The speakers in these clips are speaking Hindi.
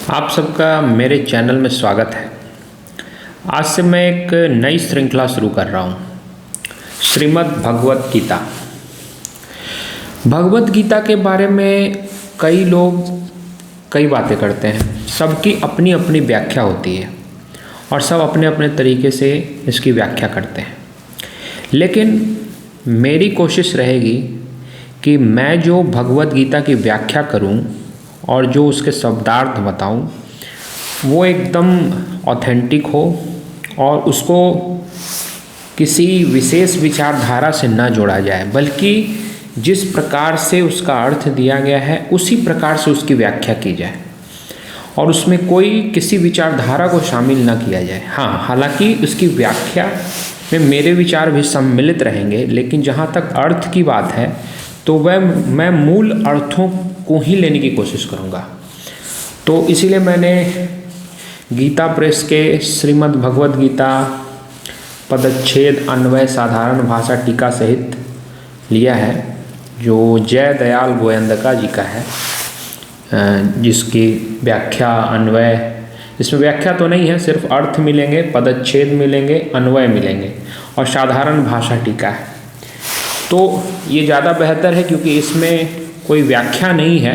आप सबका मेरे चैनल में स्वागत है। आज से मैं एक नई श्रृंखला शुरू कर रहा हूँ, श्रीमद् भगवत गीता। भगवत गीता के बारे में कई लोग कई बातें करते हैं, सबकी अपनी अपनी व्याख्या होती है और सब अपने अपने तरीके से इसकी व्याख्या करते हैं। लेकिन मेरी कोशिश रहेगी कि मैं जो भगवत गीता की व्याख्या करूं और जो उसके शब्दार्थ बताऊं वो एकदम ऑथेंटिक हो और उसको किसी विशेष विचारधारा से न जोड़ा जाए, बल्कि जिस प्रकार से उसका अर्थ दिया गया है उसी प्रकार से उसकी व्याख्या की जाए और उसमें कोई किसी विचारधारा को शामिल न किया जाए। हाँ, हालांकि उसकी व्याख्या में मेरे विचार भी सम्मिलित रहेंगे, लेकिन जहाँ तक अर्थ की बात है तो मैं मूल अर्थों को ही लेने की कोशिश करूँगा। तो इसीलिए मैंने गीता प्रेस के श्रीमद् भगवत गीता पदच्छेद अन्वय साधारण भाषा टीका सहित लिया है, जो जय दयाल गोयंदका जी का है, जिसकी व्याख्या अन्वय, इसमें व्याख्या तो नहीं है, सिर्फ अर्थ मिलेंगे, पदच्छेद मिलेंगे, अन्वय मिलेंगे और साधारण भाषा टीका है। तो ये ज़्यादा बेहतर है क्योंकि इसमें कोई व्याख्या नहीं है,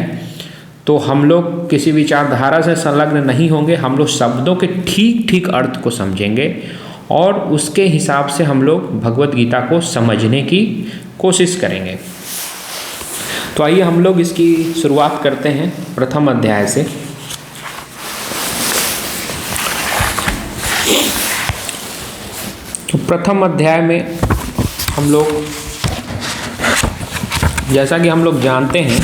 तो हम लोग किसी विचारधारा से संलग्न नहीं होंगे, हम लोग शब्दों के ठीक ठीक अर्थ को समझेंगे और उसके हिसाब से हम लोग भगवत गीता को समझने की कोशिश करेंगे। तो आइए हम लोग इसकी शुरुआत करते हैं प्रथम अध्याय से। तो प्रथम अध्याय में हम लोग, जैसा कि हम लोग जानते हैं,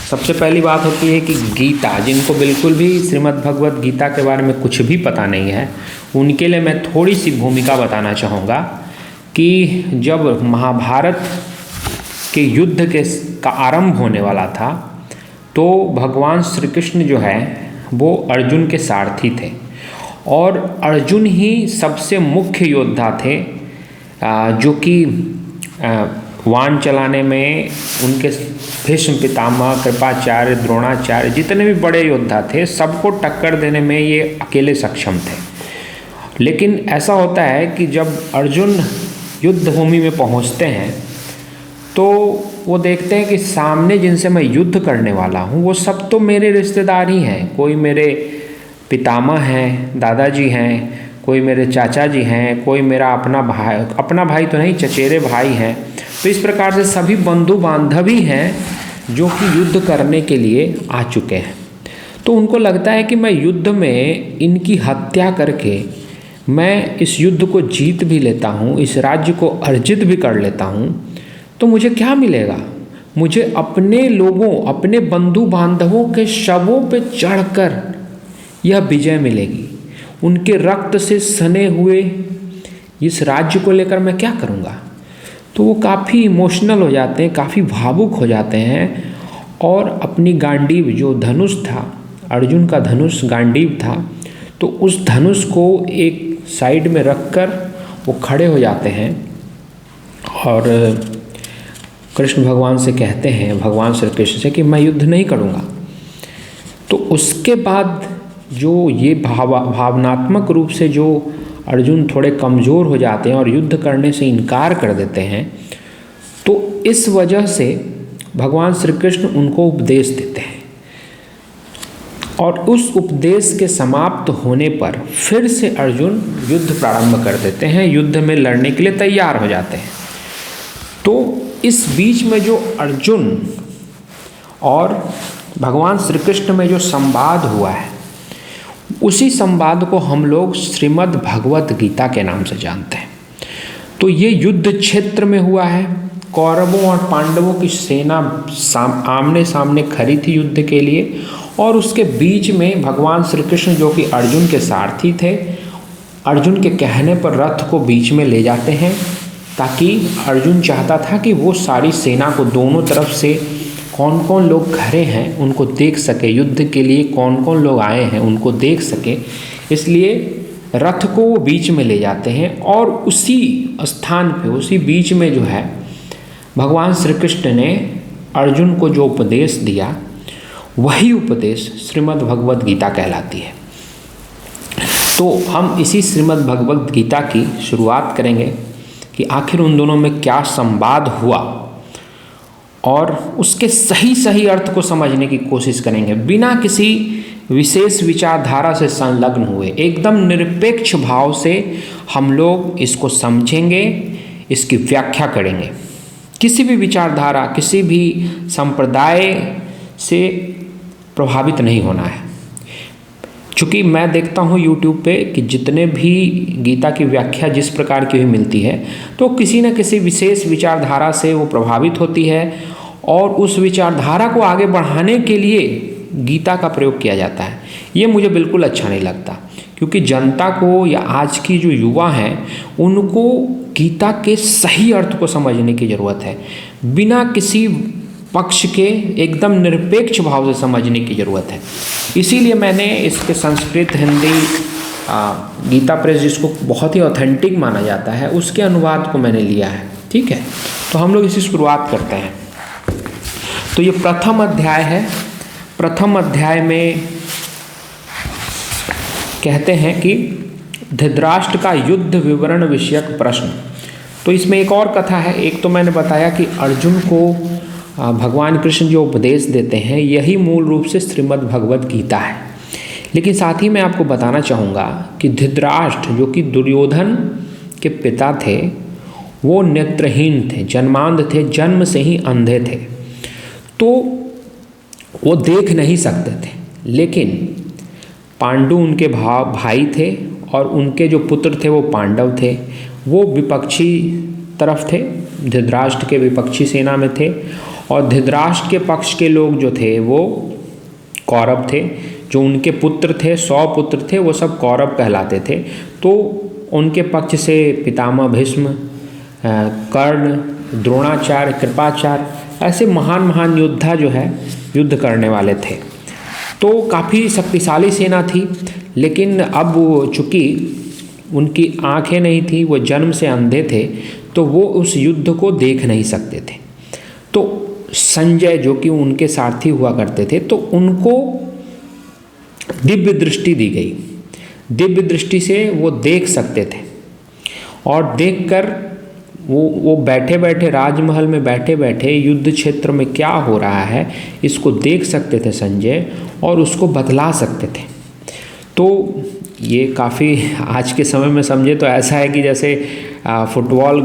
सबसे पहली बात होती है कि गीता, जिनको बिल्कुल भी श्रीमद् भगवत गीता के बारे में कुछ भी पता नहीं है, उनके लिए मैं थोड़ी सी भूमिका बताना चाहूँगा कि जब महाभारत के युद्ध का आरंभ होने वाला था तो भगवान श्री कृष्ण जो है वो अर्जुन के सारथी थे और अर्जुन ही सबसे मुख्य योद्धा थे, जो कि वाण चलाने में उनके भीष्म पितामह, कृपाचार्य, द्रोणाचार्य, जितने भी बड़े योद्धा थे, सबको टक्कर देने में ये अकेले सक्षम थे। लेकिन ऐसा होता है कि जब अर्जुन युद्ध भूमि में पहुंचते हैं तो वो देखते हैं कि सामने जिनसे मैं युद्ध करने वाला हूँ वो सब तो मेरे रिश्तेदार ही हैं। कोई मेरे पितामह हैं, दादाजी हैं, कोई मेरे चाचा जी हैं, कोई मेरा अपना भाई तो नहीं, चचेरे भाई हैं। तो इस प्रकार से सभी बंधु बांधव ही हैं जो कि युद्ध करने के लिए आ चुके हैं। तो उनको लगता है कि मैं युद्ध में इनकी हत्या करके मैं इस युद्ध को जीत भी लेता हूँ, इस राज्य को अर्जित भी कर लेता हूँ, तो मुझे क्या मिलेगा? मुझे अपने लोगों, अपने बंधु बांधवों के शवों पे चढ़कर यह विजय मिलेगी। उनके रक्त से सने हुए इस राज्य को लेकर मैं क्या करूँगा? तो वो काफ़ी इमोशनल हो जाते हैं, काफ़ी भावुक हो जाते हैं और अपनी गांडीव, जो धनुष था, अर्जुन का धनुष गांडीव था, तो उस धनुष को एक साइड में रखकर वो खड़े हो जाते हैं और कृष्ण भगवान से कहते हैं, भगवान श्री कृष्ण से, कि मैं युद्ध नहीं करूँगा। तो उसके बाद जो ये भावनात्मक रूप से जो अर्जुन थोड़े कमज़ोर हो जाते हैं और युद्ध करने से इनकार कर देते हैं, तो इस वजह से भगवान श्री कृष्ण उनको उपदेश देते हैं और उस उपदेश के समाप्त होने पर फिर से अर्जुन युद्ध प्रारंभ कर देते हैं, युद्ध में लड़ने के लिए तैयार हो जाते हैं। तो इस बीच में जो अर्जुन और भगवान श्री कृष्ण में जो संवाद हुआ है, उसी संवाद को हम लोग श्रीमद् भगवत गीता के नाम से जानते हैं। तो ये युद्ध क्षेत्र में हुआ है, कौरवों और पांडवों की सेना आमने सामने खड़ी थी युद्ध के लिए और उसके बीच में भगवान श्री कृष्ण, जो कि अर्जुन के सारथी थे, अर्जुन के कहने पर रथ को बीच में ले जाते हैं, ताकि अर्जुन चाहता था कि वो सारी सेना को दोनों तरफ से कौन कौन लोग खड़े हैं उनको देख सके, युद्ध के लिए कौन कौन लोग आए हैं उनको देख सके। इसलिए रथ को वो बीच में ले जाते हैं और उसी स्थान पे, उसी बीच में जो है, भगवान श्री कृष्ण ने अर्जुन को जो उपदेश दिया वही उपदेश श्रीमद् भगवद गीता कहलाती है। तो हम इसी श्रीमद् भगवद गीता की शुरुआत करेंगे कि आखिर उन दोनों में क्या संवाद हुआ और उसके सही सही अर्थ को समझने की कोशिश करेंगे, बिना किसी विशेष विचारधारा से संलग्न हुए, एकदम निरपेक्ष भाव से हम लोग इसको समझेंगे, इसकी व्याख्या करेंगे। किसी भी विचारधारा, किसी भी संप्रदाय से प्रभावित नहीं होना है। चूँकि मैं देखता हूँ YouTube पे कि जितने भी गीता की व्याख्या जिस प्रकार की भी मिलती है, तो किसी न किसी विशेष विचारधारा से वो प्रभावित होती है और उस विचारधारा को आगे बढ़ाने के लिए गीता का प्रयोग किया जाता है। ये मुझे बिल्कुल अच्छा नहीं लगता, क्योंकि जनता को या आज की जो युवा हैं उनको गीता के सही अर्थ को समझने की ज़रूरत है, बिना किसी पक्ष के एकदम निरपेक्ष भाव से समझने की ज़रूरत है। इसीलिए मैंने इसके संस्कृत, हिंदी, गीता प्रेस जिसको बहुत ही ऑथेंटिक माना जाता है, उसके अनुवाद को मैंने लिया है। ठीक है, तो हम लोग इसी शुरुआत करते हैं। तो ये प्रथम अध्याय है। प्रथम अध्याय में कहते हैं कि धृतराष्ट्र का युद्ध विवरण विषयक प्रश्न। तो इसमें एक और कथा है। एक तो मैंने बताया कि अर्जुन को भगवान कृष्ण जो उपदेश देते हैं यही मूल रूप से श्रीमद् भगवद गीता है। लेकिन साथ ही मैं आपको बताना चाहूँगा कि धृतराष्ट्र जो कि दुर्योधन के पिता थे, वो नेत्रहीन थे, जन्मांध थे, जन्म से ही अंधे थे, तो वो देख नहीं सकते थे। लेकिन पांडु उनके भाई थे और उनके जो पुत्र थे वो पांडव थे। वो विपक्षी तरफ थे, धृतराष्ट्र के विपक्षी सेना में थे, और धृतराष्ट्र के पक्ष के लोग जो थे वो कौरव थे। जो उनके पुत्र थे, 100 पुत्र थे, वो सब कौरव कहलाते थे। तो उनके पक्ष से पितामह भीष्म, कर्ण, द्रोणाचार्य, कृपाचार्य, ऐसे महान महान योद्धा जो है युद्ध करने वाले थे। तो काफ़ी शक्तिशाली सेना थी। लेकिन अब चूँकि उनकी आंखें नहीं थी, वो जन्म से अंधे थे, तो वो उस युद्ध को देख नहीं सकते थे। तो संजय जो कि उनके सारथी हुआ करते थे, तो उनको दिव्य दृष्टि दी गई। दिव्य दृष्टि से वो देख सकते थे और देखकर वो बैठे बैठे, राजमहल में बैठे बैठे युद्ध क्षेत्र में क्या हो रहा है इसको देख सकते थे संजय, और उसको बतला सकते थे। तो ये काफ़ी आज के समय में समझे तो ऐसा है कि जैसे फुटबॉल,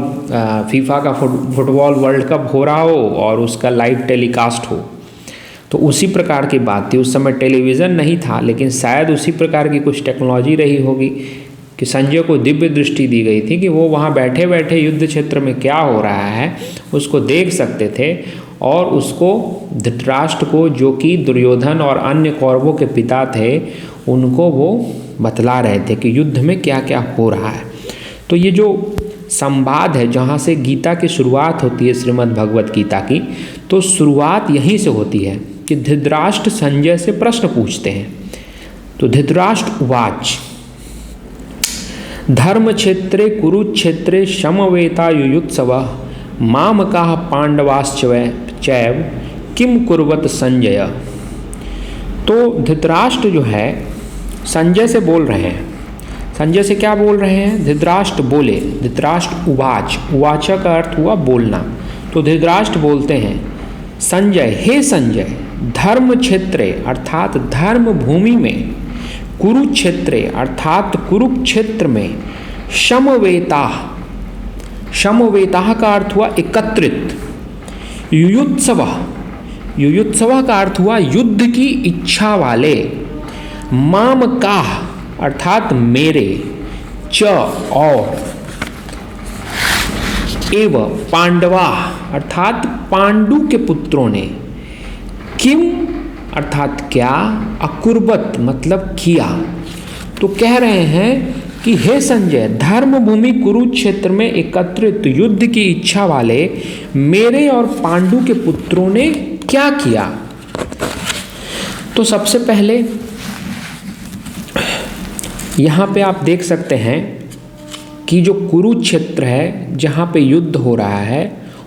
फीफा का फुटबॉल वर्ल्ड कप हो रहा हो और उसका लाइव टेलीकास्ट हो, तो उसी प्रकार की बात थी। उस समय टेलीविज़न नहीं था, लेकिन शायद उसी प्रकार की कुछ टेक्नोलॉजी रही होगी कि संजय को दिव्य दृष्टि दी गई थी कि वो वहाँ बैठे बैठे युद्ध क्षेत्र में क्या हो रहा है उसको देख सकते थे, और उसको धृतराष्ट्र को, जो कि दुर्योधन और अन्य कौरवों के पिता थे, उनको वो बतला रहे थे कि युद्ध में क्या क्या हो रहा है। तो ये जो संवाद है, जहाँ से गीता की शुरुआत होती है श्रीमद् भगवद गीता की, तो शुरुआत यहीं से होती है कि धृतराष्ट्र संजय से प्रश्न पूछते हैं। तो धृतराष्ट्र उवाच धर्म क्षेत्रे कुरुक्षेत्रे समवेता युयुत्सवः मामकाः पांडवाश्चैव किम कुर्वत संजय। तो धृतराष्ट्र जो है संजय से बोल रहे हैं। संजय से क्या बोल रहे हैं? धृतराष्ट्र बोले। धृतराष्ट्र उवाच, उवाच का अर्थ हुआ बोलना। तो धृतराष्ट्र बोलते हैं संजय, हे संजय, धर्म क्षेत्रे अर्थात धर्म भूमि में, कुरुक्षेत्रे अर्थात कुरुक्षेत्र में, समवेता, समवेता का अर्थ हुआ एकत्रित, युयुत्सव, युयुत्सव का अर्थ हुआ युद्ध की इच्छा वाले, माम का अर्थात मेरे, च और, एव पांडवा अर्थात पांडु के पुत्रों ने, किम अर्थात क्या, अकुर्बत मतलब किया। तो कह रहे हैं कि हे संजय, धर्मभूमि कुरुक्षेत्र में एकत्रित युद्ध की इच्छा वाले मेरे और पांडु के पुत्रों ने क्या किया। तो सबसे पहले यहाँ पे आप देख सकते हैं कि जो कुरुक्षेत्र है जहाँ पे युद्ध हो रहा है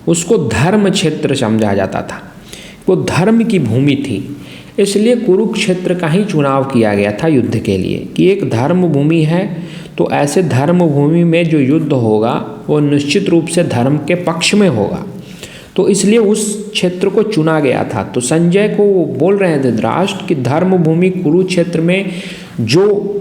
उसको धर्म क्षेत्र समझा जाता था। वो धर्म की भूमि थी। इसलिए कुरुक्षेत्र का ही चुनाव किया गया था युद्ध के लिए कि एक धर्म भूमि है, तो ऐसे धर्म भूमि में जो युद्ध होगा वो निश्चित रूप से धर्म के पक्ष में होगा, तो इसलिए उस क्षेत्र को चुना गया था। तो संजय को वो बोल रहे हैं धृतराष्ट्र कि धर्म भूमि कुरुक्षेत्र में जो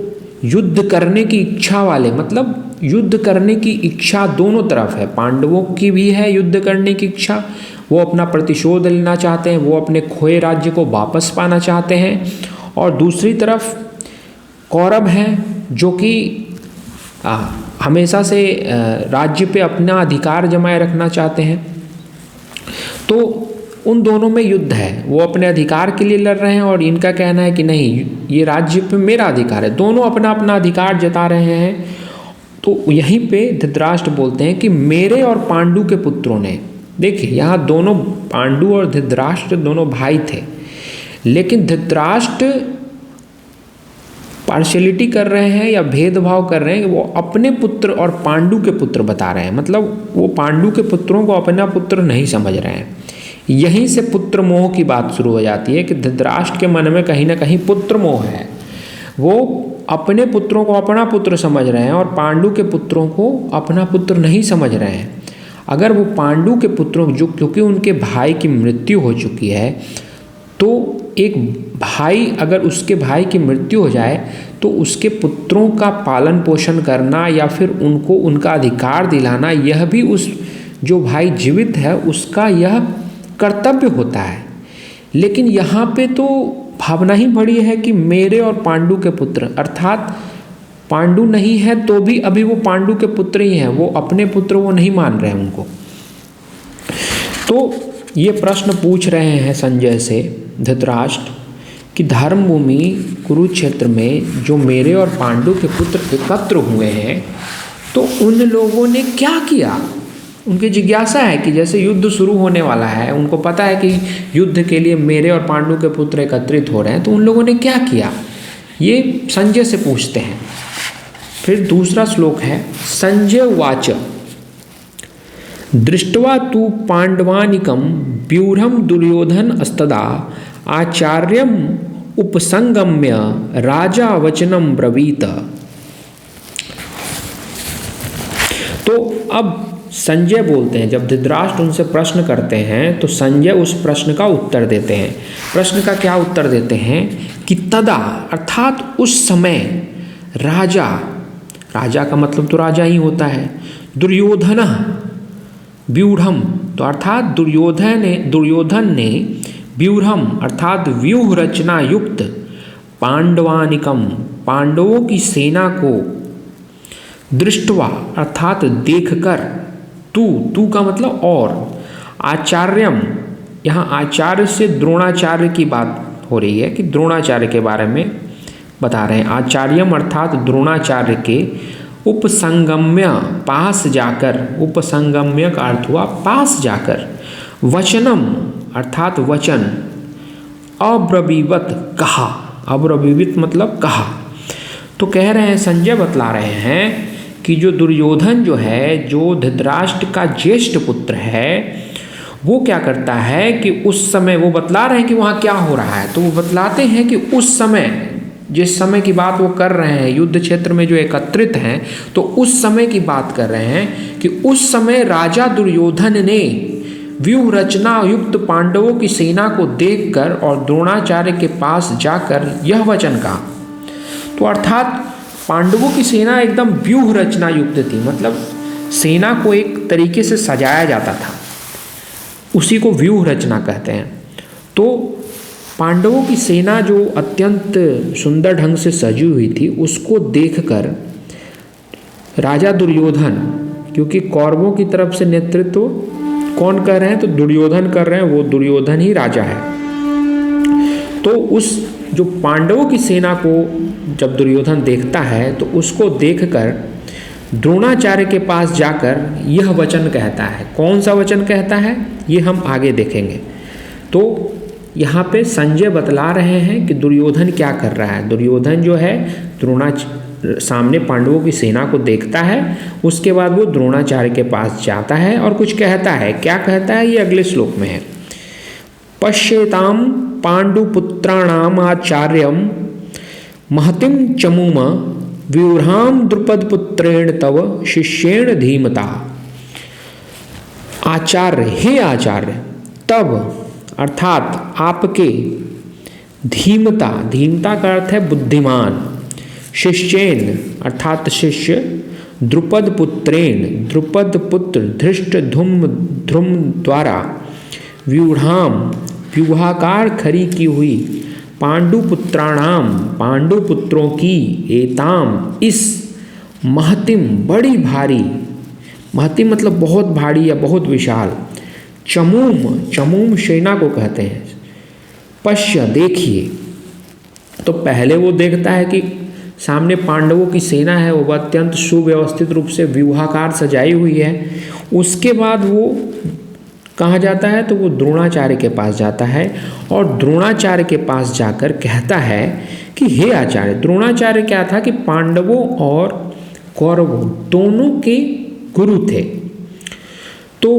युद्ध करने की इच्छा वाले, मतलब युद्ध करने की इच्छा दोनों तरफ है, पांडवों की भी है युद्ध करने की इच्छा, वो अपना प्रतिशोध लेना चाहते हैं, वो अपने खोए राज्य को वापस पाना चाहते हैं, और दूसरी तरफ कौरव हैं जो कि हमेशा से राज्य पे अपना अधिकार जमाए रखना चाहते हैं। तो उन दोनों में युद्ध है, वो अपने अधिकार के लिए लड़ रहे हैं और इनका कहना है कि नहीं, ये राज्य पे मेरा अधिकार है। दोनों अपना अपना अधिकार जता रहे हैं। तो यहीं पे धृतराष्ट्र बोलते हैं कि मेरे और पांडु के पुत्रों ने, देखिए यहाँ दोनों पांडु और धृतराष्ट्र दोनों भाई थे, लेकिन धृतराष्ट्र पार्शियलिटी कर रहे हैं या भेदभाव कर रहे हैं, वो अपने पुत्र और पांडु के पुत्र बता रहे हैं, मतलब वो पांडु के पुत्रों को अपना पुत्र नहीं समझ रहे हैं। यहीं से पुत्र मोह की बात शुरू हो जाती है कि धृतराष्ट्र के मन में कहीं ना कहीं पुत्र मोह है, वो अपने पुत्रों को अपना पुत्र समझ रहे हैं और पांडु के पुत्रों को अपना पुत्र नहीं समझ रहे हैं। अगर वो पांडु के पुत्रों, जो क्योंकि उनके भाई की मृत्यु हो चुकी है, तो एक भाई अगर उसके भाई की मृत्यु हो जाए तो उसके पुत्रों का पालन पोषण करना या फिर उनको उनका अधिकार दिलाना, यह भी उस जो भाई जीवित है उसका यह कर्तव्य होता है। लेकिन यहाँ पे तो भावना ही बड़ी है कि मेरे और पांडु के पुत्र, अर्थात पांडु नहीं है तो भी अभी वो पांडु के पुत्र ही हैं, वो अपने पुत्र वो नहीं मान रहे हैं उनको। तो ये प्रश्न पूछ रहे हैं संजय से धृतराष्ट्र कि धर्मभूमि कुरुक्षेत्र में जो मेरे और पांडु के पुत्र एकत्र हुए हैं, तो उन लोगों ने क्या किया। उनकी जिज्ञासा है कि जैसे युद्ध शुरू होने वाला है, उनको पता है कि युद्ध के लिए मेरे और पांडु के पुत्र एकत्रित हो रहे हैं, तो उन लोगों ने क्या किया, ये संजय से पूछते हैं। फिर दूसरा श्लोक है, संजय उवाच दृष्ट्वा तु पांडवानिकं व्यूढ़ं दुर्योधन अस्तदा आचार्यम उपसंगम्य राजा वचनम ब्रवीत। तो अब संजय बोलते हैं, जब धृतराष्ट्र उनसे प्रश्न करते हैं तो संजय उस प्रश्न का उत्तर देते हैं। प्रश्न का क्या उत्तर देते हैं कि तदा, अर्थात उस समय, राजा, राजा का मतलब तो राजा ही होता है, दुर्योधन व्यूढ़म, तो अर्थात दुर्योधन ने व्यूढ़म अर्थात व्यूह रचना युक्त पांडवानिकम, पांडवों की सेना को, दृष्टवा अर्थात देखकर, तू का मतलब और, आचार्यम, यहाँ आचार्य से द्रोणाचार्य की बात हो रही है कि द्रोणाचार्य के बारे में बता रहे हैं। आचार्यम अर्थात द्रोणाचार्य के उपसंगम्य, पास जाकर, उपसंगम्य का अर्थ हुआ पास जाकर, वचनम अर्थात वचन, अब्रवीवत कहा, अब्रवीवित मतलब कहा। तो कह रहे हैं, संजय बतला रहे हैं कि जो दुर्योधन जो है, जो धृतराष्ट्र का ज्येष्ठ पुत्र है, वो क्या करता है कि उस समय, वो बतला रहे हैं कि वहाँ क्या हो रहा है, तो वो बतलाते हैं कि उस समय, जिस समय की बात वो कर रहे हैं, युद्ध क्षेत्र में जो एकत्रित हैं, तो उस समय की बात कर रहे हैं कि उस समय राजा दुर्योधन ने व्यूह रचना युक्त पांडवों की सेना को देखकर और द्रोणाचार्य के पास जाकर यह वचन कहा। तो अर्थात पांडवों की सेना एकदम व्यूह रचना युक्त थी, मतलब सेना को एक तरीके से सजाया जाता था, उसी को व्यूह रचना कहते हैं। तो पांडवों की सेना जो अत्यंत सुंदर ढंग से सजी हुई थी, उसको देखकर राजा दुर्योधन, क्योंकि कौरवों की तरफ से नेतृत्व कौन कर रहे हैं, तो दुर्योधन कर रहे हैं, वो दुर्योधन ही राजा है। तो उस जो पांडवों की सेना को जब दुर्योधन देखता है, तो उसको देखकर द्रोणाचार्य के पास जाकर यह वचन कहता है। कौन सा वचन कहता है, ये हम आगे देखेंगे। तो यहाँ पे संजय बतला रहे हैं कि दुर्योधन क्या कर रहा है। दुर्योधन जो है सामने पांडवों की सेना को देखता है, उसके बाद वो द्रोणाचार्य के पास जाता है और कुछ कहता है। क्या कहता है, ये अगले श्लोक में है। पश्येताम पांडुपुत्राणाम आचार्यम महतिम चमूम व्यूहाम द्रुपदपुत्रेण तव शिष्येण धीमता। आचार्य, हे आचार्य, तब अर्थात आपके, धीमता, धीमता का अर्थ है बुद्धिमान, शिष्येन अर्थात शिष्य, द्रुपद पुत्रेण द्रुपद पुत्र धृष्टद्युम्न द्वारा, व्यूढ़ाम व्यूहाकार खड़ी की हुई, पांडुपुत्राणाम पांडुपुत्रों की, एताम इस, महतिम बड़ी भारी, महतिम मतलब बहुत भारी या बहुत विशाल, चमूम चमूम सेना को कहते हैं, पश्य देखिए। तो पहले वो देखता है कि सामने पांडवों की सेना है, वो अत्यंत सुव्यवस्थित रूप से व्यूहाकार सजाई हुई है। उसके बाद वो कहाँ जाता है, तो वो द्रोणाचार्य के पास जाता है और द्रोणाचार्य के पास जाकर कहता है कि हे आचार्य, द्रोणाचार्य क्या था कि पांडवों और कौरवों दोनों के गुरु थे। तो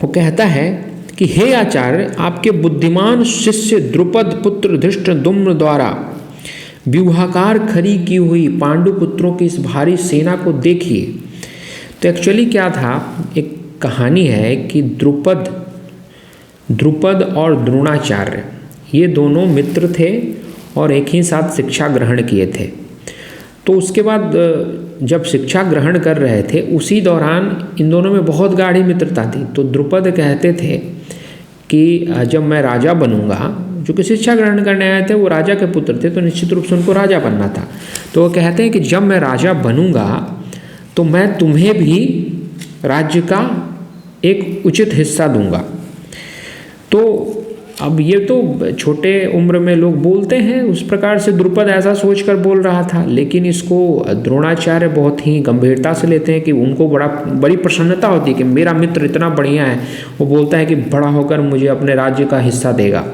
वो कहता है कि हे आचार्य, आपके बुद्धिमान शिष्य द्रुपद पुत्र धृष्टद्युम्न द्वारा व्यूहाकार खड़ी की हुई पांडुपुत्रों की इस भारी सेना को देखिए। तो एक्चुअली क्या था, एक कहानी है कि द्रुपद और द्रोणाचार्य ये दोनों मित्र थे और एक ही साथ शिक्षा ग्रहण किए थे। तो उसके बाद जब शिक्षा ग्रहण कर रहे थे उसी दौरान इन दोनों में बहुत गाढ़ी मित्रता थी। तो द्रुपद कहते थे कि जब मैं राजा बनूंगा, जो कि शिक्षा ग्रहण करने आए थे वो राजा के पुत्र थे तो निश्चित रूप से उनको राजा बनना था। तो वो कहते हैं कि जब मैं राजा बनूंगा तो मैं तुम्हें भी राज्य का एक उचित हिस्सा दूंगा। तो अब ये तो छोटे उम्र में लोग बोलते हैं, उस प्रकार से द्रुपद ऐसा सोचकर बोल रहा था, लेकिन इसको द्रोणाचार्य बहुत ही गंभीरता से लेते हैं कि उनको बड़ी प्रसन्नता होती है कि मेरा मित्र इतना बढ़िया है। वो बोलता है कि बड़ा होकर मुझे अपने राज्य का हिस्सा देगा।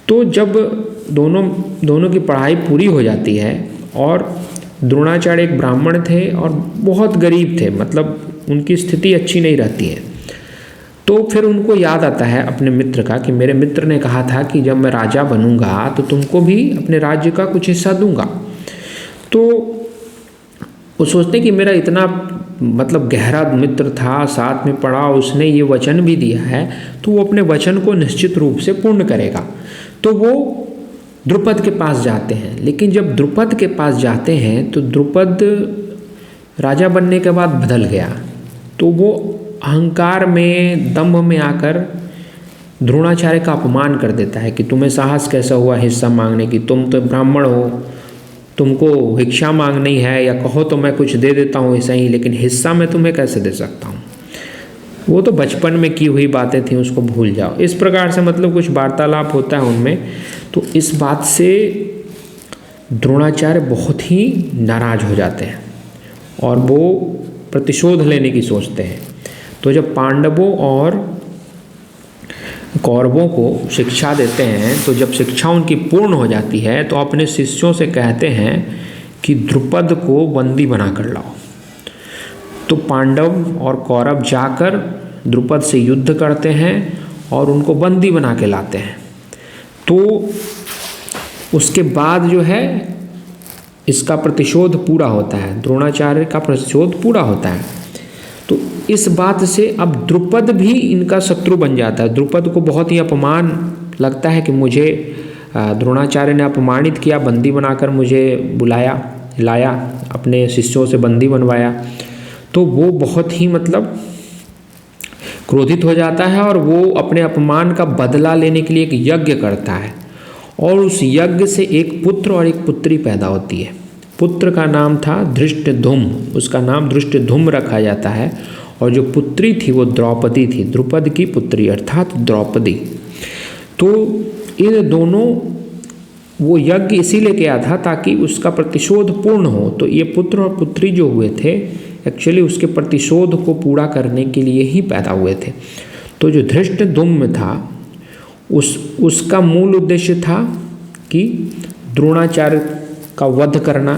तो जब दोनों की पढ़ाई पूरी हो जाती है और द्रोणाचार्य एक ब्राह्मण थे और बहुत गरीब थे, मतलब उनकी स्थिति अच्छी नहीं रहती है, तो फिर उनको याद आता है अपने मित्र का कि मेरे मित्र ने कहा था कि जब मैं राजा बनूंगा तो तुमको भी अपने राज्य का कुछ हिस्सा दूंगा। तो वो सोचते कि मेरा इतना मतलब गहरा मित्र था, साथ में पढ़ा, उसने ये वचन भी दिया है तो वो अपने वचन को निश्चित रूप से पूर्ण करेगा। तो वो द्रुपद के पास जाते हैं। लेकिन जब द्रुपद के पास जाते हैं तो द्रुपद राजा बनने के बाद बदल गया। तो वो अहंकार में, दंभ में आकर द्रोणाचार्य का अपमान कर देता है कि तुम्हें साहस कैसा हुआ हिस्सा मांगने की, तुम तो ब्राह्मण हो, तुमको भिक्षा मांगनी है, या कहो तो मैं कुछ दे देता हूँ ऐसा ही, लेकिन हिस्सा मैं तुम्हें कैसे दे सकता हूँ। वो तो बचपन में की हुई बातें थी, उसको भूल जाओ। इस प्रकार से मतलब कुछ वार्तालाप होता है उनमें। तो इस बात से द्रोणाचार्य बहुत ही नाराज हो जाते हैं और वो प्रतिशोध लेने की सोचते हैं। तो जब पांडवों और कौरवों को शिक्षा देते हैं, तो जब शिक्षा उनकी पूर्ण हो जाती है तो अपने शिष्यों से कहते हैं कि द्रुपद को बंदी बना कर लाओ। तो पांडव और कौरव जाकर द्रुपद से युद्ध करते हैं और उनको बंदी बना के लाते हैं। तो उसके बाद जो है इसका प्रतिशोध पूरा होता है, द्रोणाचार्य का प्रतिशोध पूरा होता है। तो इस बात से अब द्रुपद भी इनका शत्रु बन जाता है। द्रुपद को बहुत ही अपमान लगता है कि मुझे द्रोणाचार्य ने अपमानित किया, बंदी बनाकर मुझे लाया, अपने शिष्यों से बंदी बनवाया। तो वो बहुत ही मतलब क्रोधित हो जाता है और वो अपने अपमान का बदला लेने के लिए एक यज्ञ करता है और उस यज्ञ से एक पुत्र और एक पुत्री पैदा होती है। पुत्र का नाम था धृष्टद्युम्न, उसका नाम धृष्टद्युम्न रखा जाता है, और जो पुत्री थी वो द्रौपदी थी, द्रुपद की पुत्री अर्थात द्रौपदी। तो इन दोनों, वो यज्ञ इसीलिए किया था ताकि उसका प्रतिशोध पूर्ण हो। तो ये पुत्र और पुत्री जो हुए थे एक्चुअली उसके प्रतिशोध को पूरा करने के लिए ही पैदा हुए थे। तो जो धृष्टद्युम्न था उसका मूल उद्देश्य था कि द्रोणाचार्य का वध करना,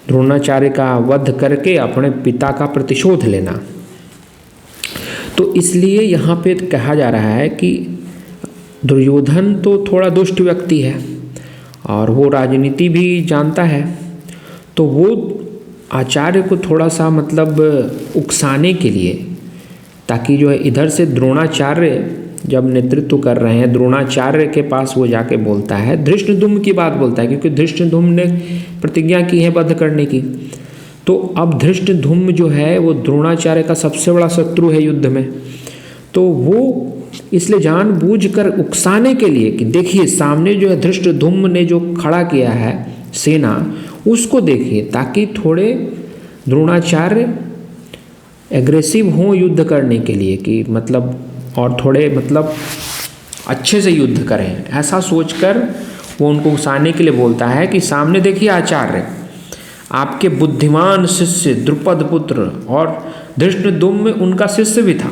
द्रोणाचार्य का वध करके अपने पिता का प्रतिशोध लेना। तो इसलिए यहाँ पे कहा जा रहा है कि दुर्योधन तो थोड़ा दुष्ट व्यक्ति है और वो राजनीति भी जानता है, तो वो आचार्य को थोड़ा सा मतलब उकसाने के लिए, ताकि जो है इधर से द्रोणाचार्य जब नेतृत्व कर रहे हैं, द्रोणाचार्य के पास वो जाके बोलता है, धृष्टद्युम्न की बात बोलता है, क्योंकि धृष्टद्युम्न ने प्रतिज्ञा की है वध करने की। तो अब धृष्टद्युम्न जो है वो द्रोणाचार्य का सबसे बड़ा शत्रु है युद्ध में, तो वो इसलिए जानबूझकर उकसाने के लिए कि देखिए सामने जो है धृष्टद्युम्न ने जो खड़ा किया है सेना, उसको देखिए, ताकि थोड़े द्रोणाचार्य एग्रेसिव हों युद्ध करने के लिए, कि मतलब और थोड़े मतलब अच्छे से युद्ध करें, ऐसा सोचकर वो उनको उकसाने के लिए बोलता है कि सामने देखिए आचार्य, आपके बुद्धिमान शिष्य द्रुपद पुत्र, और धृष्टद्युम्न उनका शिष्य भी था,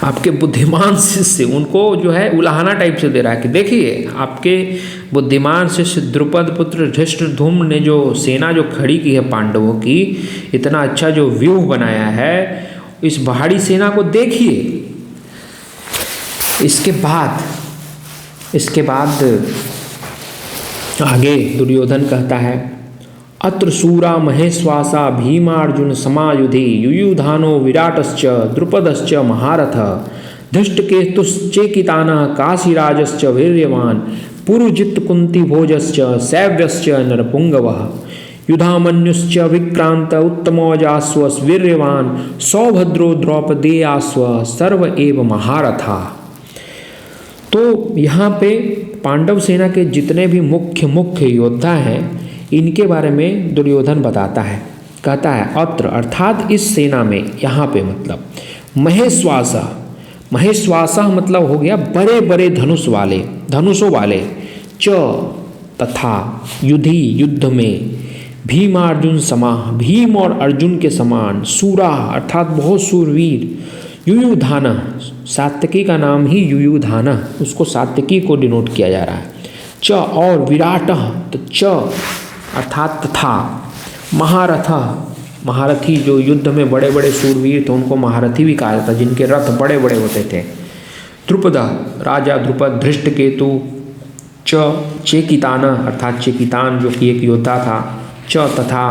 आपके बुद्धिमान शिष्य, उनको जो है उलाहना टाइप से दे रहा है कि देखिए आपके बुद्धिमान शिष्य द्रुपद पुत्र धृष्टद्युम्न ने जो सेना जो खड़ी की है पांडवों की, इतना अच्छा जो व्यूह बनाया है, इस पहाड़ी सेना को देखिए। इसके बाद आगे दुर्योधन कहता है, अत्र शूरा महेश्वासा भीमार्जुन समायुधि युयुधानो विराटश्च द्रुपदश्च महारथ धृष्टकेतुश्चेकितानः काशीराजश्च वीर्यवान् पुरुजित कुन्तीभोजश्च शैव्यश्च नरपुंगवः युधामन्युश्च विक्रांत उत्तमौजास्व वीर्यवान् सौभद्रो द्रौपदेयास्व सर्व एव महारथा। तो यहाँ पे पांडव सेना के जितने भी मुख्य योद्धा हैं, इनके बारे में दुर्योधन बताता है, कहता है अत्र अर्थात इस सेना में, यहाँ पे मतलब महेश्वासा मतलब हो गया बड़े बड़े धनुषों वाले, च तथा युधि युद्ध में, भीमार्जुन समाह भीम और अर्जुन के समान, सूरा अर्थात बहुत सूरवीर, युयुधान सात्यकी का नाम ही युयुधान, उसको सात्यकी को डिनोट किया जा रहा है, च और विराट, तो च अर्थात तथा, महारथ महारथी जो युद्ध में बड़े बड़े सूरवीर थे उनको महारथी भी कहा जाता, जिनके रथ बड़े बड़े होते थे, द्रुपद राजा द्रुपद, धृष्टकेतु, चेकितान अर्थात चेकितान जो कि एक योद्धा था, च तथा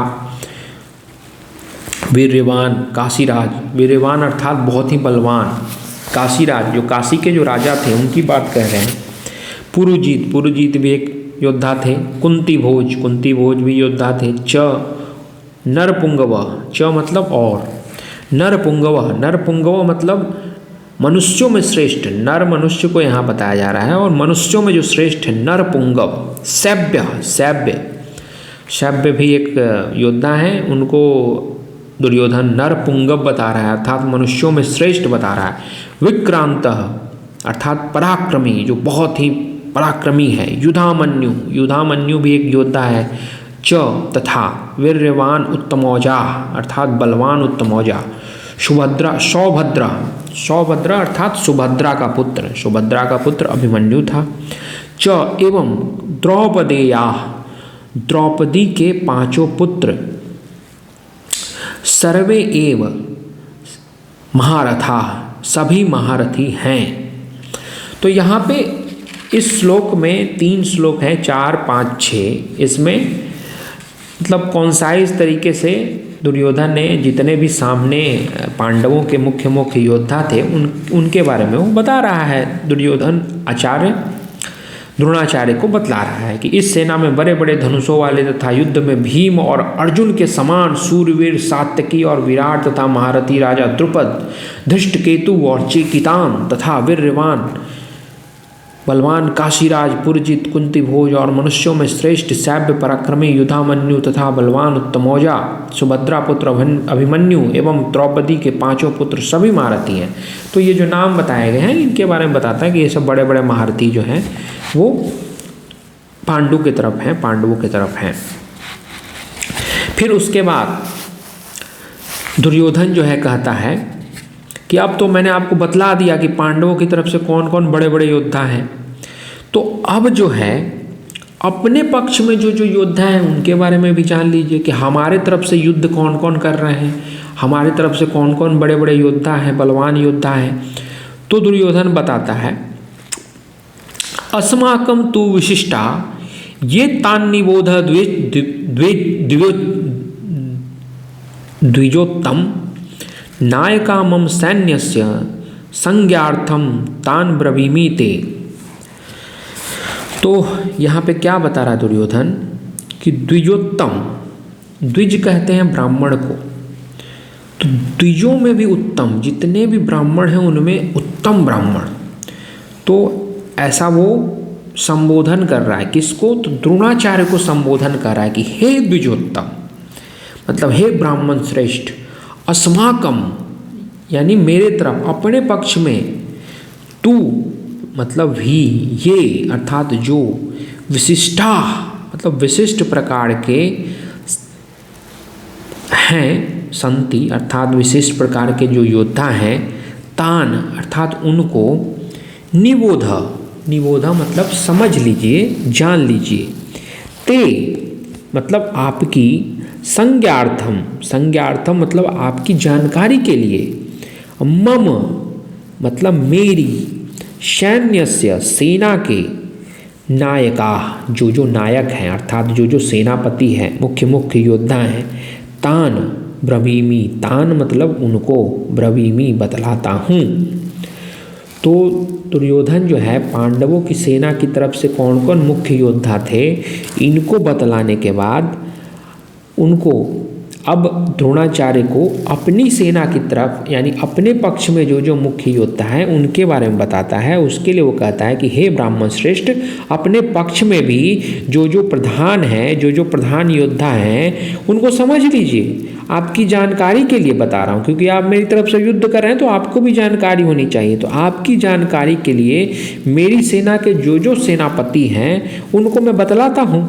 वीर्यवान काशीराज, वीर्यवान अर्थात बहुत ही बलवान, काशीराज जो काशी के जो राजा थे उनकी बात कह रहे हैं, पुरुजीत भी एक योद्धा थे, कुंतीभोज भी योद्धा थे, च नरपुंगव, च मतलब और, नरपुंगव मतलब मनुष्यों में श्रेष्ठ, नर मनुष्य को यहाँ बताया जा रहा है, और मनुष्यों में जो श्रेष्ठ है नरपुंगव, शैव्य भी एक योद्धा है, उनको दुर्योधन नरपुंगव बता रहा है, अर्थात मनुष्यों में श्रेष्ठ बता रहा है, विक्रांत अर्थात पराक्रमी, जो बहुत ही पराक्रमी है, युधामन्यु भी एक योद्धा है, च तथा वीर्यवान उत्तमौजा अर्थात बलवान उत्तमौजा, सौभद्रा अर्थात सुभद्रा का पुत्र अभिमन्यु था, च एवं द्रौपदेया द्रौपदी के 5 पुत्र, सर्वे एव महारथा सभी महारथी हैं। तो यहाँ पे इस श्लोक में 3 श्लोक हैं, 4, 5, 6, इसमें मतलब कॉन्साइज तरीके से दुर्योधन ने जितने भी सामने पांडवों के मुख्य योद्धा थे उनके बारे में वो बता रहा है। दुर्योधन द्रोणाचार्य को बतला रहा है कि इस सेना में बड़े बड़े धनुषों वाले तथा युद्ध में भीम और अर्जुन के समान सूरवीर सात्यकी और विराट तथा महारथी राजा द्रुपद, धृष्टकेतु और चेकितान तथा वीर्यवान बलवान काशीराज, पुरजित, कुंतीभोज और मनुष्यों में श्रेष्ठ सैव्य पराक्रमी युधामन्यु तथा बलवान उत्तमौजा, सुभद्रा पुत्र अभिमन्यु एवं द्रौपदी के 5 पुत्र सभी महारथी हैं। तो ये जो नाम बताए गए हैं इनके बारे में बताता है कि ये सब बड़े बड़े महारथी जो हैं वो पांडवों की तरफ हैं। फिर उसके बाद दुर्योधन जो है कहता है कि अब तो मैंने आपको बतला दिया कि पांडवों की तरफ से कौन कौन बड़े बड़े योद्धा हैं, तो अब जो है अपने पक्ष में जो योद्धा हैं उनके बारे में भी जान लीजिए कि हमारे तरफ से युद्ध कौन कौन कर रहे हैं, हमारे तरफ से कौन कौन बड़े बड़े योद्धा हैं, बलवान योद्धा हैं। तो दुर्योधन बताता है अस्माकं तु विशिष्टा ये तान् निबोध द्विजोत्तम नायका मम सैन्यस्य संज्ञार्थम तान् ब्रवीमि ते। तो यहाँ पे क्या बता रहा दुर्योधन कि द्विजोत्तम, द्विज कहते हैं ब्राह्मण को, तो द्विजों में भी उत्तम, जितने भी ब्राह्मण हैं उनमें उत्तम ब्राह्मण, तो ऐसा वो संबोधन कर रहा है। किसको? तो द्रोणाचार्य को संबोधन कर रहा है कि हे द्विजोत्तम, मतलब हे ब्राह्मण श्रेष्ठ, अस्माकम यानी मेरे तरफ, अपने पक्ष में, तू मतलब भी, ये अर्थात जो, विशिष्टा मतलब विशिष्ट प्रकार के हैं, संति अर्थात विशिष्ट प्रकार के जो योद्धा हैं, तान अर्थात उनको, निबोध, निबोध मतलब समझ लीजिए, जान लीजिए, ते मतलब आपकी, संज्ञार्थम, संज्ञार्थम मतलब आपकी जानकारी के लिए, मम मतलब मेरी, सैन्यस्य सेना के, नायका जो जो नायक हैं अर्थात जो जो सेनापति हैं, मुख्य मुख्य योद्धा हैं, तान ब्रवीमि, तान मतलब उनको, ब्रवीमि बतलाता हूँ। तो दुर्योधन जो है पांडवों की सेना की तरफ से कौन कौन मुख्य योद्धा थे, इनको बतलाने के बाद उनको अब द्रोणाचार्य को अपनी सेना की तरफ यानी अपने पक्ष में जो जो मुख्य योद्धा हैं उनके बारे में बताता है। उसके लिए वो कहता है कि हे ब्राह्मण श्रेष्ठ, अपने पक्ष में भी जो जो प्रधान हैं, जो जो प्रधान योद्धा हैं, उनको समझ लीजिए। आपकी जानकारी के लिए बता रहा हूँ, क्योंकि आप मेरी तरफ से युद्ध कर रहे हैं तो आपको भी जानकारी होनी चाहिए। तो आपकी जानकारी के लिए मेरी सेना के जो जो सेनापति हैं उनको मैं बतलाता हूँ।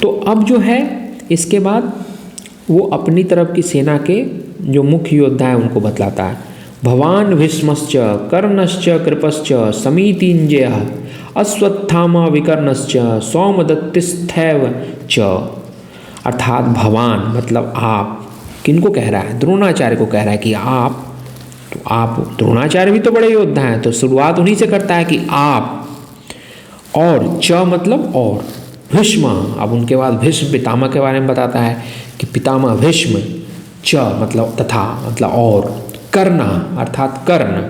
तो अब जो है इसके बाद वो अपनी तरफ की सेना के जो मुख्य योद्धा है उनको बतलाता है। भवान भीष्मश्च कर्णश्च कृपश्च समीतिंजयः अश्वत्थामा विकर्णश्च सौमदत्तिस्थैव च। अर्थात भवान मतलब आप, किनको कह रहा है? द्रोणाचार्य को कह रहा है कि आप, तो आप द्रोणाचार्य भी तो बड़े योद्धा हैं, तो शुरुआत उन्हीं से करता है कि आप, और च मतलब और, भीष्म, अब उनके बाद भीष्म पितामह के बारे में बताता है कि पितामह भीष्म, च मतलब तथा मतलब और, कर्ण अर्थात कर्ण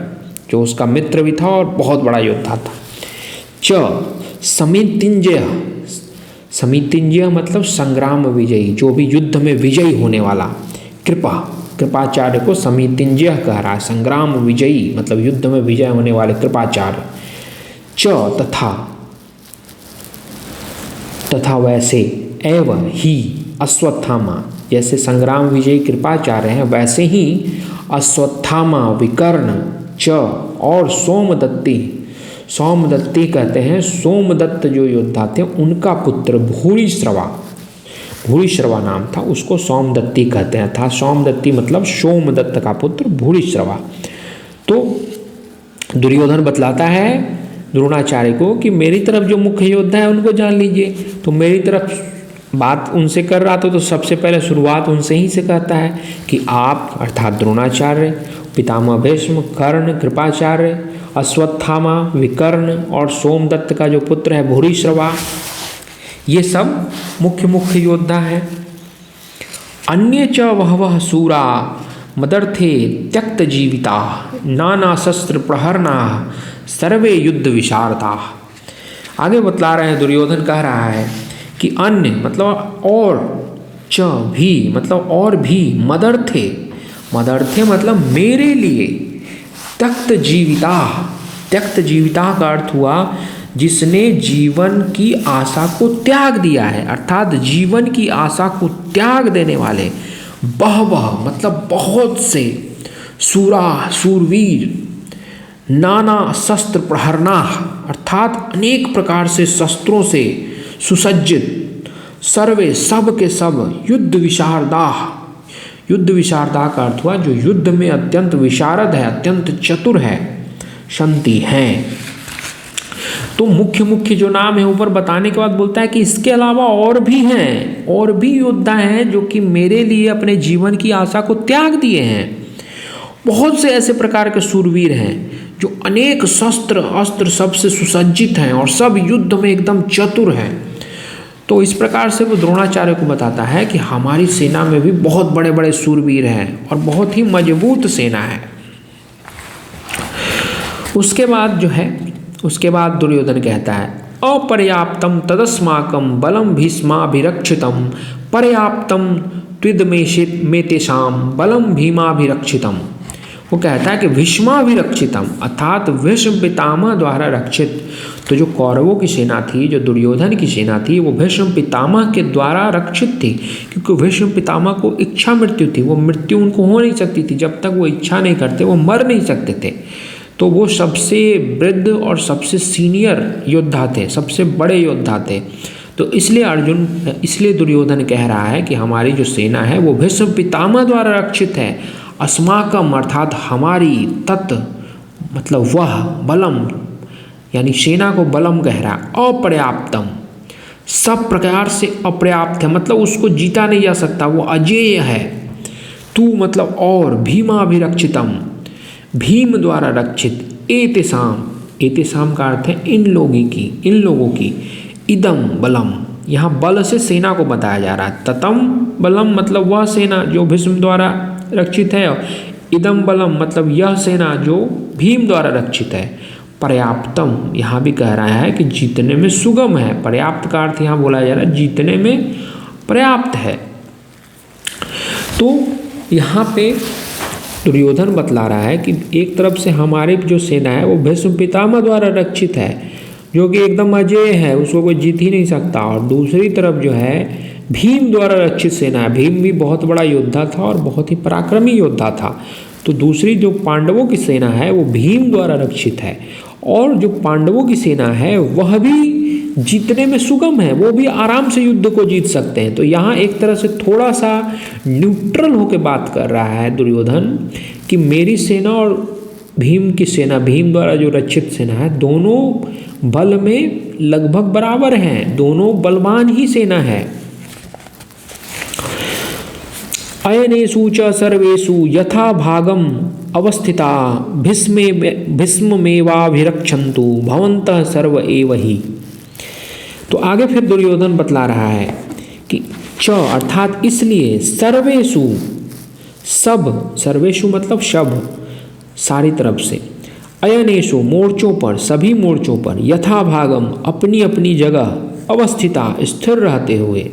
जो उसका मित्र भी था और बहुत बड़ा योद्धा था, च समीतिंजय, समीतिंजय मतलब संग्राम विजयी, जो भी युद्ध में विजयी होने वाला, कृपा, कृपाचार्य को समीतिंजय कह रहा है, संग्राम विजयी मतलब युद्ध में विजय होने वाले कृपाचार्य, च तथा, तथा वैसे, एव ही अश्वत्थामा, जैसे संग्राम विजयी कृपाचार्य हैं वैसे ही अश्वत्थामा विकर्ण च और सोमदत्ती, सोमदत्ती कहते हैं सोमदत्त जो योद्धा थे उनका पुत्र भूरिश्रवा, भूरिश्रवा नाम था, उसको सोमदत्ती कहते हैं, था सोमदत्ती मतलब सोमदत्त का पुत्र भूरिश्रवा। तो दुर्योधन बतलाता है द्रोणाचार्य को कि मेरी तरफ जो मुख्य योद्धा है उनको जान लीजिए। तो मेरी तरफ बात उनसे कर रहा था तो सबसे पहले शुरुआत उनसे ही से कहता है कि आप अर्थात द्रोणाचार्य, पितामह भीष्म, कर्ण, कृपाचार्य, अश्वत्थामा, विकर्ण और सोमदत्त का जो पुत्र है भूरिश्रवा, ये सब मुख्य मुख्य योद्धा हैं। अन्य च वह सूरा मदर्थे त्यक्त जीविता नाना शस्त्र प्रहरणा सर्वे युद्ध विशारदा। आगे बतला रहे हैं, दुर्योधन कह रहा है कि अन्य मतलब और, च भी मतलब और भी, मदर्थे, मदर्थे मतलब मेरे लिए, त्यक्त जीविता, त्यक्त जीविता का अर्थ हुआ जिसने जीवन की आशा को त्याग दिया है, अर्थात जीवन की आशा को त्याग देने वाले, बहवह मतलब बहुत से, सूरा सूरवीर, नाना शस्त्र प्रहरणा अर्थात अनेक प्रकार से शस्त्रों से सुसज्जित, सर्वे सब के सब, युद्ध विशारदा, युद्ध विशारदा का अर्थ हुआ जो युद्ध में अत्यंत विशारद है, अत्यंत चतुर है, संति हैं। तो मुख्य मुख्य जो नाम है ऊपर बताने के बाद बोलता है कि इसके अलावा और भी हैं, और भी योद्धा हैं जो कि मेरे लिए अपने जीवन की आशा को त्याग दिए हैं। बहुत से ऐसे प्रकार के सूरवीर हैं जो अनेक शस्त्र अस्त्र सबसे सुसज्जित हैं और सब युद्ध में एकदम चतुर हैं। तो इस प्रकार से वो द्रोणाचार्य को बताता है कि हमारी सेना में भी बहुत बड़े बड़े शूरवीर हैं और बहुत ही मजबूत सेना है। उसके बाद दुर्योधन कहता है अपर्याप्तम तदस्माकं बलम भीष्माभिरक्षितम पर्याप्तम त्विदमेतेषां बलम भीमाभिरक्षितम। वो कहता है कि भीष्माभिरक्षितम अर्थात भीष्म पितामह द्वारा रक्षित। तो जो कौरवों की सेना थी, जो दुर्योधन की सेना थी, वो भीष्म पितामह के द्वारा रक्षित थी, क्योंकि भीष्म पितामह को इच्छा मृत्यु थी। वो मृत्यु उनको हो नहीं सकती थी, जब तक वो इच्छा नहीं करते वो मर नहीं सकते थे। तो वो सबसे वृद्ध और सबसे सीनियर योद्धा थे, सबसे बड़े योद्धा थे। तो इसलिए दुर्योधन कह रहा है कि हमारी जो सेना है वो भीष्म पितामह द्वारा रक्षित है। अस्माकम अर्थात हमारी, तत् मतलब वह, बलम यानी सेना को बलम कह रहा है, अपर्याप्तम सब प्रकार से अपर्याप्त है, मतलब उसको जीता नहीं जा सकता, वो अजेय है। तू मतलब और, भीमाभिरक्षितम भीम द्वारा रक्षित, एतेषाम का अर्थ है इन लोगों की, इदम बलम यहाँ बल से सेना को बताया जा रहा है। ततम बलम मतलब वह सेना जो भीष्म द्वारा रक्षित है, और इदम बलम मतलब यह सेना जो भीम द्वारा रक्षित है। पर्याप्तम यहाँ भी कह रहा है कि जीतने में सुगम है। पर्याप्त का अर्थ यहाँ बोला जा रहा है जीतने में पर्याप्त है। तो यहाँ पे दुर्योधन बतला रहा है कि एक तरफ से हमारी जो सेना है वो भीष्म पितामह द्वारा रक्षित है, जो कि एकदम अजेय है, उसको कोई जीत ही नहीं सकता। और दूसरी तरफ जो है भीम द्वारा रक्षित सेना है। भीम भी बहुत बड़ा योद्धा था और बहुत ही पराक्रमी योद्धा था। तो दूसरी जो पांडवों की सेना है वो भीम द्वारा रक्षित है, और जो पांडवों की सेना है वह भी जीतने में सुगम है, वो भी आराम से युद्ध को जीत सकते हैं। तो यहाँ एक तरह से थोड़ा सा न्यूट्रल होकर बात कर रहा है दुर्योधन कि मेरी सेना और भीम की सेना, भीम द्वारा जो रक्षित सेना है, दोनों बल में लगभग बराबर हैं, दोनों बलवान ही सेना है। अयनेषु च सर्वेषु यथा भागम अवस्थिता भीष्ममेवाभिरक्षन्तु भवन्तः सर्व एव हि। तो आगे फिर दुर्योधन बतला रहा है कि च अर्थात इसलिए, सर्वेषु सब, सर्वेषु मतलब सब, सारी तरफ से, अयनेषु मोर्चों पर, सभी मोर्चों पर, यथा भागम अपनी अपनी जगह, अवस्थिता स्थिर रहते हुए,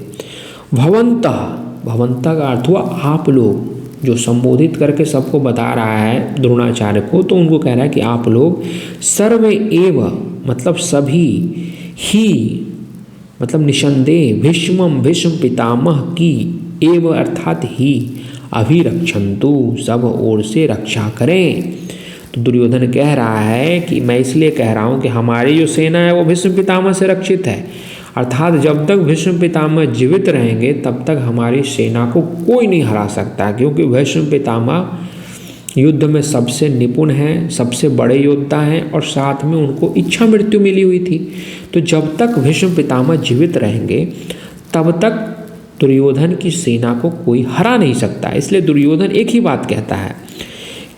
भवंतः का अर्थ हुआ आप लोग, जो संबोधित करके सबको बता रहा है द्रोणाचार्य को, तो उनको कह रहा है कि आप लोग सर्वे एव मतलब सभी ही, मतलब निसंदेह, भीष्म पितामह की, एव अर्थात ही, अभिरक्षन्तु सब ओर से रक्षा करें। तो दुर्योधन कह रहा है कि मैं इसलिए कह रहा हूँ कि हमारी जो सेना है वो भीष्म पितामह से रक्षित है, अर्थात जब तक भीष्म पितामह जीवित रहेंगे तब तक हमारी सेना को कोई नहीं हरा सकता, क्योंकि भीष्म पितामह युद्ध में सबसे निपुण हैं, सबसे बड़े योद्धा हैं, और साथ में उनको इच्छा मृत्यु मिली हुई थी। तो जब तक भीष्म पितामह जीवित रहेंगे तब तक दुर्योधन की सेना को कोई हरा नहीं सकता। इसलिए दुर्योधन एक ही बात कहता है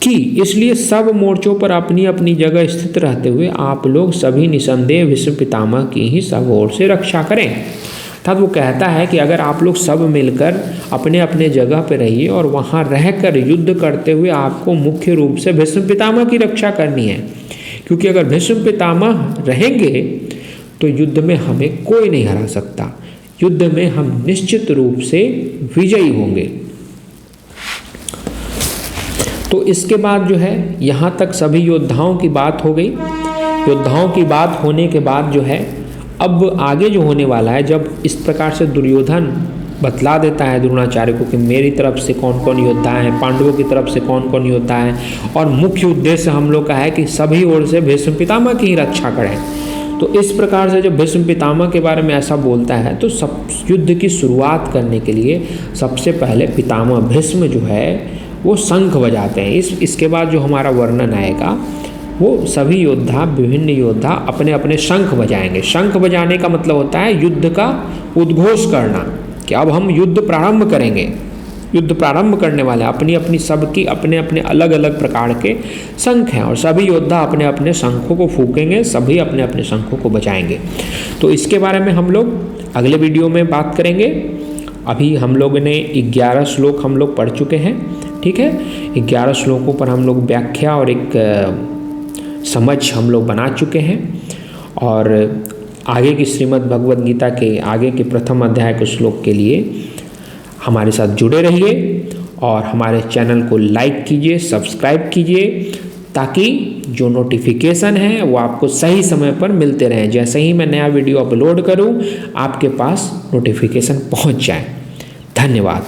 कि इसलिए सब मोर्चों पर अपनी अपनी जगह स्थित रहते हुए आप लोग सभी निसंदेह भीष्म पितामह की ही सब ओर से रक्षा करें। अर्थात वो कहता है कि अगर आप लोग सब मिलकर अपने अपने जगह पर रहिए और वहाँ रहकर युद्ध करते हुए आपको मुख्य रूप से भीष्म पितामह की रक्षा करनी है, क्योंकि अगर भीष्म पितामह रहेंगे तो युद्ध में हमें कोई नहीं हरा सकता, युद्ध में हम निश्चित रूप से विजयी होंगे। तो इसके बाद जो है यहाँ तक सभी योद्धाओं की बात हो गई। योद्धाओं की बात होने के बाद जो है अब आगे जो होने वाला है, जब इस प्रकार से दुर्योधन बतला देता है द्रोणाचार्य को कि मेरी तरफ से कौन कौन योद्धा हैं, पांडवों की तरफ से कौन कौन योद्धा हैं, और मुख्य उद्देश्य हम लोग का है कि सभी ओर से भीष्म पितामह की ही रक्षा करें। तो इस प्रकार से जब भीष्म पितामह के बारे में ऐसा बोलता है तो सब युद्ध की शुरुआत करने के लिए सबसे पहले पितामह भीष्म जो है वो शंख बजाते हैं। इसके बाद जो हमारा वर्णन आएगा वो सभी योद्धा, विभिन्न योद्धा अपने अपने शंख बजाएंगे। शंख बजाने का मतलब होता है युद्ध का उद्घोष करना, कि अब हम युद्ध प्रारंभ करेंगे। युद्ध प्रारंभ करने वाले हैं। अपनी अपनी सबकी अपने अपने अलग अलग प्रकार के शंख हैं और सभी योद्धा अपने अपने शंखों को फूकेंगे, सभी अपने अपने शंखों को बजाएंगे। तो इसके बारे में हम लोग अगले वीडियो में बात करेंगे। अभी हम लोगों ने 11 श्लोक हम लोग पढ़ चुके हैं, ठीक है। 11 श्लोकों पर हम लोग व्याख्या और एक समझ हम लोग बना चुके हैं और आगे की श्रीमद् भगवद गीता के आगे के प्रथम अध्याय के श्लोक के लिए हमारे साथ जुड़े रहिए और हमारे चैनल को लाइक कीजिए, सब्सक्राइब कीजिए, ताकि जो नोटिफिकेशन है वो आपको सही समय पर मिलते रहें। जैसे ही मैं नया वीडियो अपलोड करूं आपके पास नोटिफिकेशन पहुंच जाए। धन्यवाद।